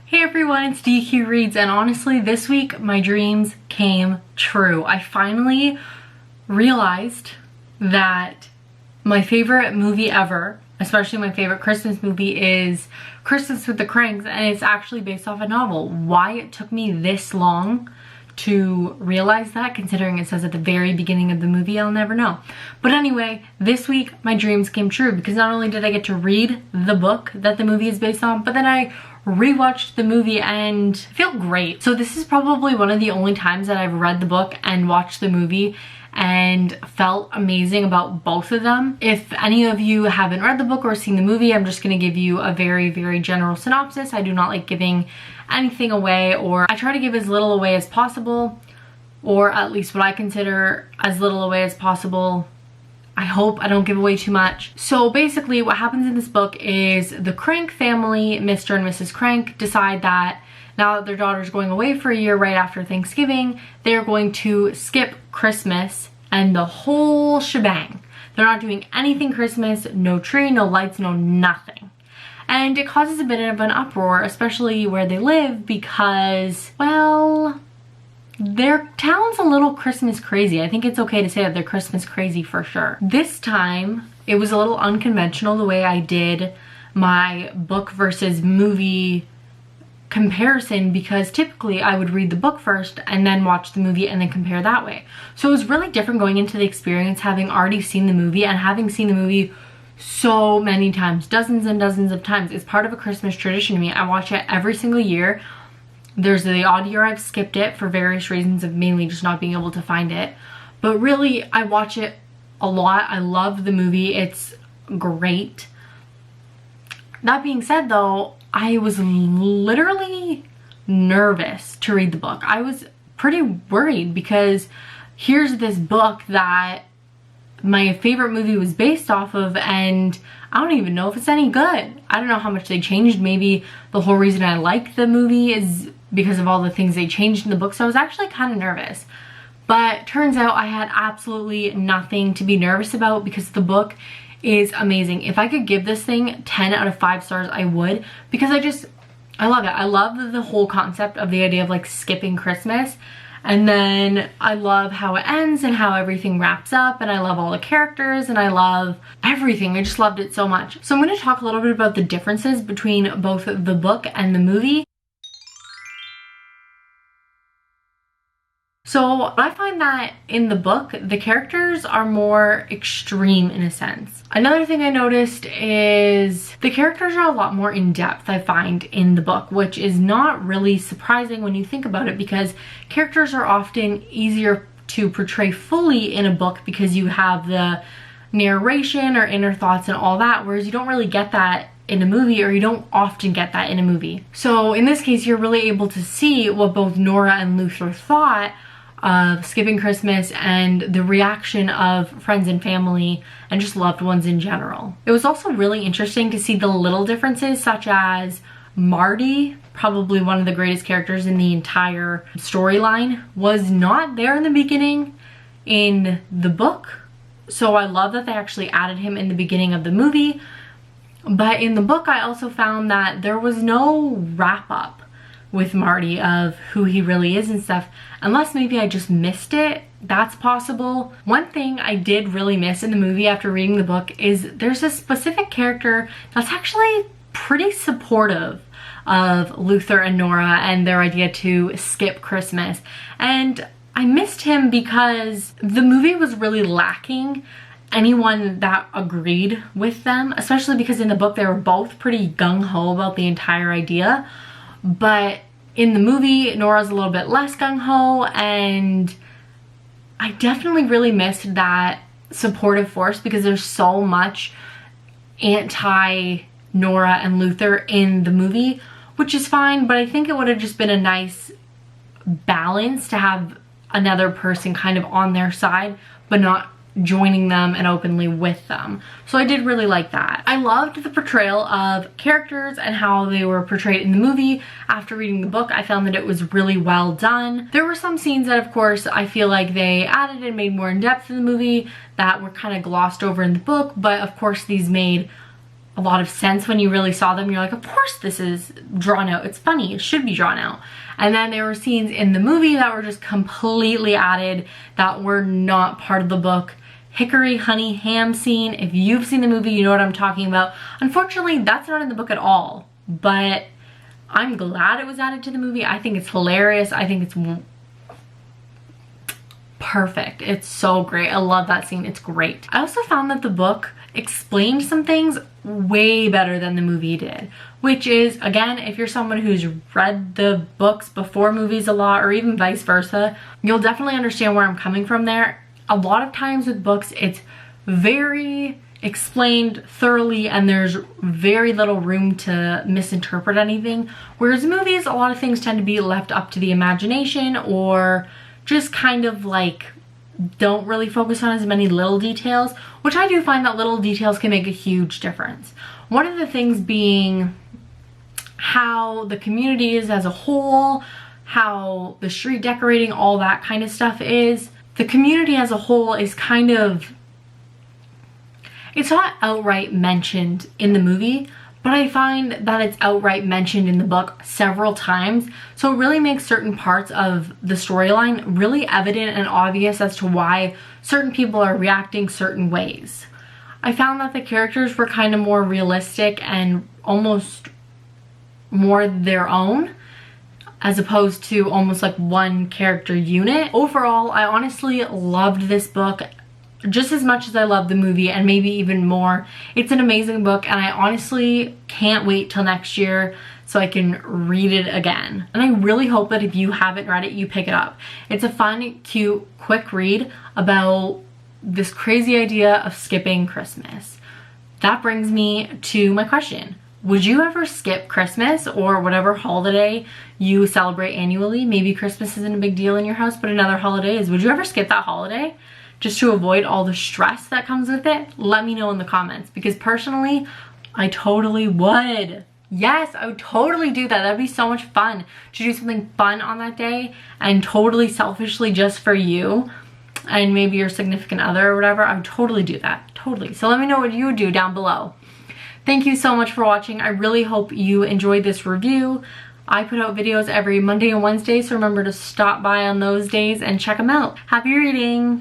Hey everyone, it's DQ Reads, and honestly this week my dreams came true. I finally realized that my favorite movie ever, especially my favorite Christmas movie, is Christmas with the Cranks, and it's actually based off a novel. Why it took me this long to realize that, considering it says at the very beginning of the movie, I'll never know. But anyway, this week my dreams came true because not only did I get to read the book that the movie is based on, but then I rewatched the movie and feel great. So this is probably one of the only times that I've read the book and watched the movie and felt amazing about both of them. If any of you haven't read the book or seen the movie, I'm just gonna give you a very, very general synopsis. I do not like giving anything away, or I try to give as little away as possible, or at least what I consider as little away as possible. I hope I don't give away too much. So basically what happens in this book is the Crank family, Mr. and Mrs. Crank, decide that now that their daughter's going away for a year right after Thanksgiving, they're going to skip Christmas and the whole shebang. They're not doing anything Christmas, no tree, no lights, no nothing. And it causes a bit of an uproar, especially where they live, because, well, their town's a little Christmas crazy. I think it's okay to say that they're Christmas crazy for sure. This time, it was a little unconventional the way I did my book versus movie comparison, because typically I would read the book first and then watch the movie and then compare that way. So it was really different going into the experience, having already seen the movie and having seen the movie so many times, dozens and dozens of times. It's part of a Christmas tradition to me. I watch it every single year. There's the odd year I've skipped it for various reasons of mainly just not being able to find it. But really, I watch it a lot. I love the movie. It's great. That being said though, I was literally nervous to read the book. I was pretty worried because here's this book that my favorite movie was based off of, and I don't even know if it's any good. I don't know how much they changed. Maybe the whole reason I like the movie is because of all the things they changed in the book. So I was actually kind of nervous. But turns out I had absolutely nothing to be nervous about because the book is amazing. If I could give this thing 10 out of 5 stars, I would, because I love it. I love the whole concept of the idea of like skipping Christmas. And then I love how it ends and how everything wraps up, and I love all the characters and I love everything. I just loved it so much. So I'm going to talk a little bit about the differences between both the book and the movie. So I find that in the book, the characters are more extreme in a sense. Another thing I noticed is the characters are a lot more in depth, I find, in the book, which is not really surprising when you think about it, because characters are often easier to portray fully in a book because you have the narration or inner thoughts and all that, whereas you don't really get that in a movie, or you don't often get that in a movie. So in this case, you're really able to see what both Nora and Luther thought of skipping Christmas and the reaction of friends and family and just loved ones in general. It was also really interesting to see the little differences, such as Marty, probably one of the greatest characters in the entire storyline, was not there in the beginning in the book. So I love that they actually added him in the beginning of the movie. But in the book, I also found that there was no wrap up with Marty of who he really is and stuff, unless maybe I just missed it. That's possible. One thing I did really miss in the movie after reading the book is there's a specific character that's actually pretty supportive of Luther and Nora and their idea to skip Christmas. And I missed him because the movie was really lacking anyone that agreed with them, especially because in the book they were both pretty gung-ho about the entire idea. But in the movie, Nora's a little bit less gung-ho, and I definitely really missed that supportive force because there's so much anti-Nora and Luther in the movie, which is fine, but I think it would have just been a nice balance to have another person kind of on their side, but not joining them and openly with them. So I did really like that. I loved the portrayal of characters and how they were portrayed in the movie. After reading the book, I found that it was really well done. There were some scenes that, of course, I feel like they added and made more in depth in the movie that were kind of glossed over in the book, but of course these made a lot of sense when you really saw them. You're like, of course this is drawn out. It's funny. It should be drawn out. And then there were scenes in the movie that were just completely added that were not part of the book. Hickory honey ham scene. If you've seen the movie, you know what I'm talking about. Unfortunately, that's not in the book at all, but I'm glad it was added to the movie. I think it's hilarious. I think it's perfect. It's so great. I love that scene. It's great. I also found that the book explained some things way better than the movie did, which is, again, if you're someone who's read the books before movies a lot, or even vice versa, you'll definitely understand where I'm coming from there. A lot of times with books, it's very explained thoroughly and there's very little room to misinterpret anything. Whereas movies, a lot of things tend to be left up to the imagination, or just kind of like don't really focus on as many little details, which I do find that little details can make a huge difference. One of the things being how the community is as a whole, how the street decorating, all that kind of stuff is. The community as a whole is kind of, it's not outright mentioned in the movie, but I find that it's outright mentioned in the book several times. So it really makes certain parts of the storyline really evident and obvious as to why certain people are reacting certain ways. I found that the characters were kind of more realistic and almost more their own, as opposed to almost like one character unit. Overall, I honestly loved this book just as much as I love the movie, and maybe even more. It's an amazing book, and I honestly can't wait till next year so I can read it again. And I really hope that if you haven't read it, you pick it up. It's a fun, cute, quick read about this crazy idea of skipping Christmas. That brings me to my question. Would you ever skip Christmas or whatever holiday you celebrate annually? Maybe Christmas isn't a big deal in your house, but another holiday is. Would you ever skip that holiday just to avoid all the stress that comes with it? Let me know in the comments, because personally, I totally would. Yes, I would totally do that. That'd be so much fun to do something fun on that day and totally selfishly just for you and maybe your significant other or whatever. I would totally do that, totally. So let me know what you would do down below. Thank you so much for watching. I really hope you enjoyed this review. I put out videos every Monday and Wednesday, so remember to stop by on those days and check them out. Happy reading!